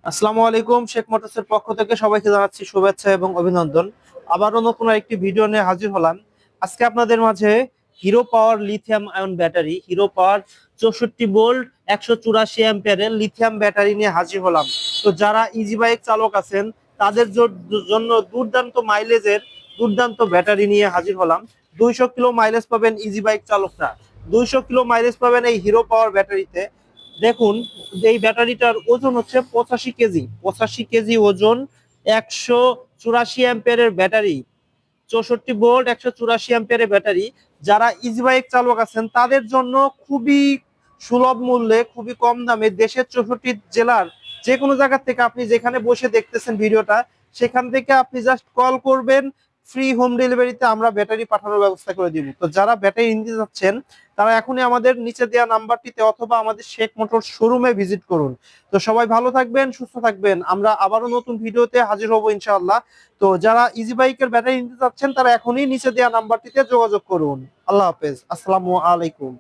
আসসালামু আলাইকুম। শেখ মোটরসের পক্ষ থেকে সবাইকে জানাচ্ছি শুভেচ্ছা এবং অভিনন্দন। আবারও নতুন একটি ভিডিও নিয়ে হাজির হলাম। আজকে আপনাদের মাঝে হিরো পাওয়ার লিথিয়াম আয়ন ব্যাটারি, হিরো পাওয়ার 64 ভোল্ট 184 অ্যাম্পিয়ারের লিথিয়াম ব্যাটারি নিয়ে হাজির হলাম। তো যারা ইজি বাইক চালক আছেন তাদের জন্য দুর্দান্ত মাইলেজের দুর্দান্ত ব্যাটারি নিয়ে হাজির হলাম। 200 কিলো মাইলেজ পাবেন ইজি বাইক চালকরা, 200 কিলো মাইলেজ পাবেন এই হিরো পাওয়ার ব্যাটারিতে। দেখুন, এই ব্যাটারিটার ওজন হচ্ছে 85 কেজি, 85 কেজি ওজন, 184 অ্যাম্পিয়ারের ব্যাটারি, 64 ভোল্ট 184 অ্যাম্পিয়ারের ব্যাটারি। যারা ইজি বাইক চালক আছেন তাদের জন্য খুবই সুলভ মূল্যে, খুবই কম দামে, দেশের 64 জেলার যে কোনো জায়গা থেকে আপনি যেখানে বসে দেখতেছেন ভিডিওটা, সেখান থেকে আপনি জাস্ট কল করবেন, ফ্রি হোম ডেলিভারিতে আমরা ব্যাটারি পাঠানোর ব্যবস্থা করে দিব। তো যারা ব্যাটারি নিতে যাচ্ছেন তারা এখনই আমাদের নিচে দেওয়া নাম্বারটিতে অথবা আমাদের শেখ মোটর শোরুমে ভিজিট করুন। তো সবাই ভালো থাকবেন, সুস্থ থাকবেন। আমরা আবারও নতুন ভিডিওতে হাজির হব ইনশাআল্লাহ। তো যারা ইজি বাইকের ব্যাটারি নিতে চাচ্ছেন তারা এখনই নিচে দেওয়া নাম্বারটিতে যোগাযোগ করুন। আল্লাহ হাফেজ, আসসালামু আলাইকুম।